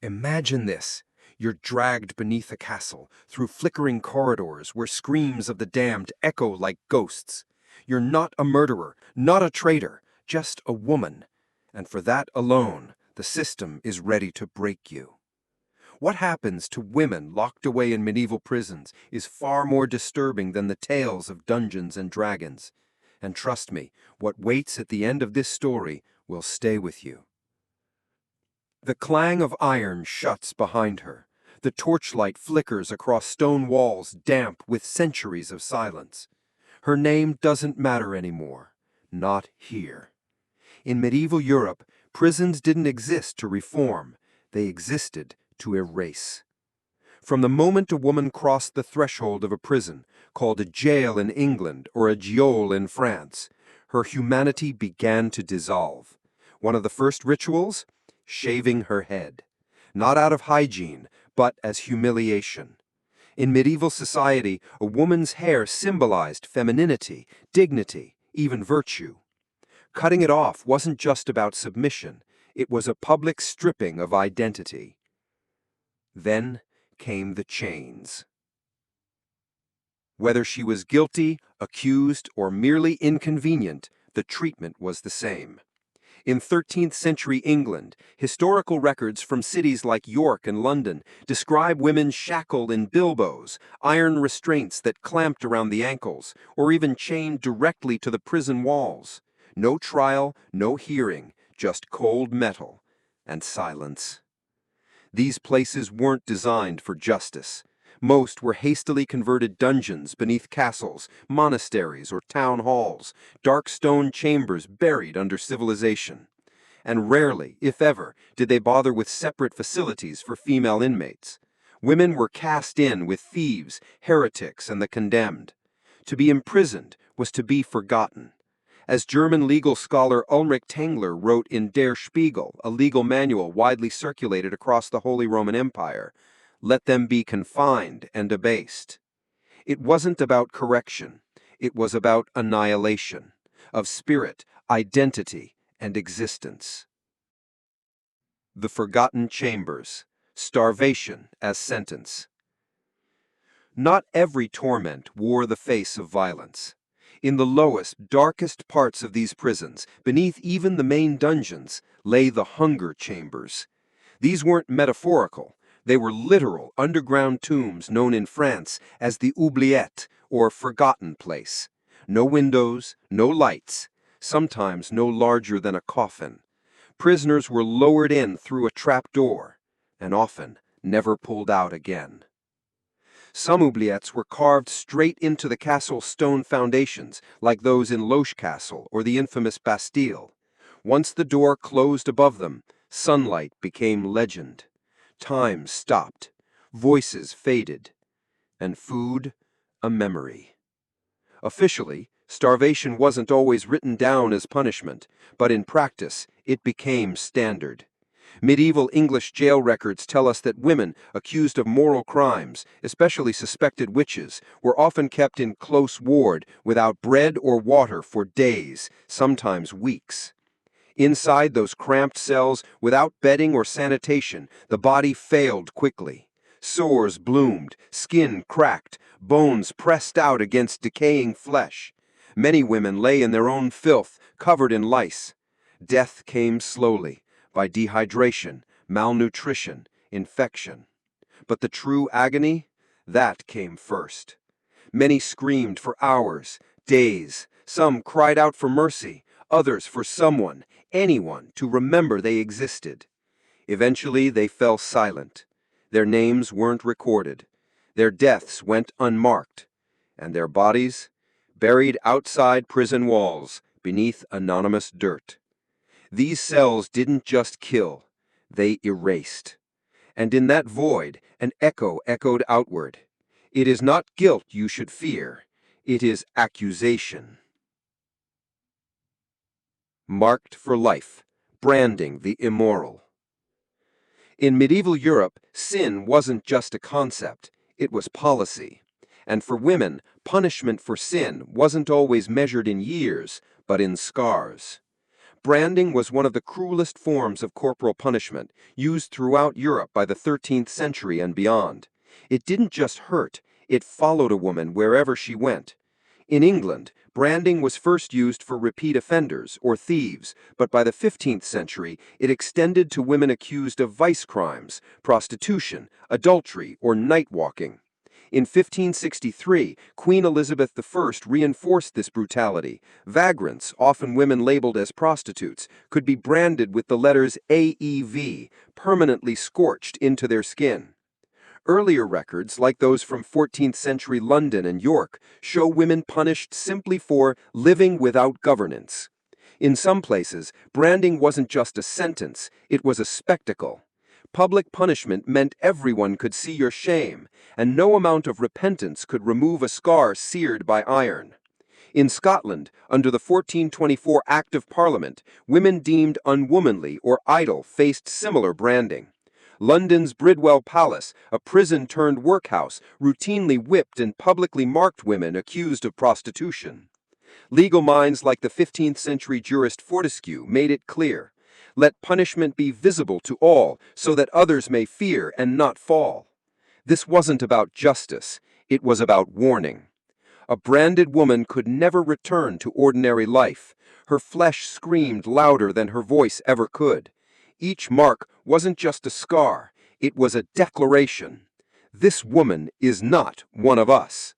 Imagine this. You're dragged beneath a castle, through flickering corridors where screams of the damned echo like ghosts. You're not a murderer, not a traitor, just a woman. And for that alone, the system is ready to break you. What happens to women locked away in medieval prisons is far more disturbing than the tales of Dungeons and Dragons. And trust me, what waits at the end of this story will stay with you. The clang of iron shuts behind her. The torchlight flickers across stone walls damp with centuries of silence. Her name doesn't matter anymore. Not here. In medieval Europe, prisons didn't exist to reform. They existed to erase. From the moment a woman crossed the threshold of a prison, called a jail in England or a geôle in France, her humanity began to dissolve. One of the first rituals? Shaving her head. Not out of hygiene, but as humiliation. In medieval society, a woman's hair symbolized femininity, dignity, even virtue. Cutting it off wasn't just about submission, it was a public stripping of identity. Then came the chains. Whether she was guilty, accused, or merely inconvenient, the treatment was the same. In 13th century England, historical records from cities like York and London describe women shackled in bilboes, iron restraints that clamped around the ankles, or even chained directly to the prison walls. No trial, no hearing, just cold metal and silence. These places weren't designed for justice. Most were hastily converted dungeons beneath castles, monasteries, or town halls, dark stone chambers buried under civilization. And rarely, if ever, did they bother with separate facilities for female inmates. Women were cast in with thieves, heretics, and the condemned. To be imprisoned was to be forgotten. As German legal scholar Ulrich Tengler wrote in Der Spiegel, a legal manual widely circulated across the Holy Roman Empire, let them be confined and abased. It wasn't about correction. It was about annihilation of spirit, identity, and existence. The Forgotten Chambers. Starvation as sentence. Not every torment wore the face of violence. In the lowest, darkest parts of these prisons, beneath even the main dungeons, lay the hunger chambers. These weren't metaphorical. They were literal underground tombs known in France as the oubliette, or forgotten place. No windows, no lights, sometimes no larger than a coffin. Prisoners were lowered in through a trap door, and often never pulled out again. Some oubliettes were carved straight into the castle's stone foundations, like those in Loche Castle or the infamous Bastille. Once the door closed above them, sunlight became legend. Time stopped, voices faded, and food a memory. Officially, starvation wasn't always written down as punishment, but in practice, it became standard. Medieval English jail records tell us that women accused of moral crimes, especially suspected witches, were often kept in close ward without bread or water for days, sometimes weeks. Inside those cramped cells, without bedding or sanitation, the body failed quickly. Sores bloomed, skin cracked, bones pressed out against decaying flesh. Many women lay in their own filth, covered in lice. Death came slowly, by dehydration, malnutrition, infection. But the true agony? That came first. Many screamed for hours, days. Some cried out for mercy, others for someone, anyone, to remember they existed. Eventually they fell silent. Their names weren't recorded. Their deaths went unmarked. And their bodies? Buried outside prison walls, beneath anonymous dirt. These cells didn't just kill, they erased. And in that void, an echo echoed outward. It is not guilt you should fear, it is accusation. Marked for life, branding the immoral. In medieval Europe, sin wasn't just a concept, it was policy. And for women, punishment for sin wasn't always measured in years, but in scars. Branding was one of the cruelest forms of corporal punishment, used throughout Europe by the 13th century and beyond. It didn't just hurt, it followed a woman wherever she went. In England, branding was first used for repeat offenders, or thieves, but by the 15th century, it extended to women accused of vice crimes, prostitution, adultery, or night walking. In 1563, Queen Elizabeth I reinforced this brutality. Vagrants, often women labeled as prostitutes, could be branded with the letters AEV, permanently scorched into their skin. Earlier records, like those from 14th century London and York, show women punished simply for living without governance. In some places, branding wasn't just a sentence, it was a spectacle. Public punishment meant everyone could see your shame, and no amount of repentance could remove a scar seared by iron. In Scotland, under the 1424 Act of Parliament, women deemed unwomanly or idle faced similar branding. London's Bridewell Palace, a prison turned workhouse, routinely whipped and publicly marked women accused of prostitution. Legal minds like the 15th century jurist Fortescue made it clear: let punishment be visible to all, so that others may fear and not fall. This wasn't about justice, it was about warning. A branded woman could never return to ordinary life. Her flesh screamed louder than her voice ever could. Each mark wasn't just a scar, it was a declaration. This woman is not one of us.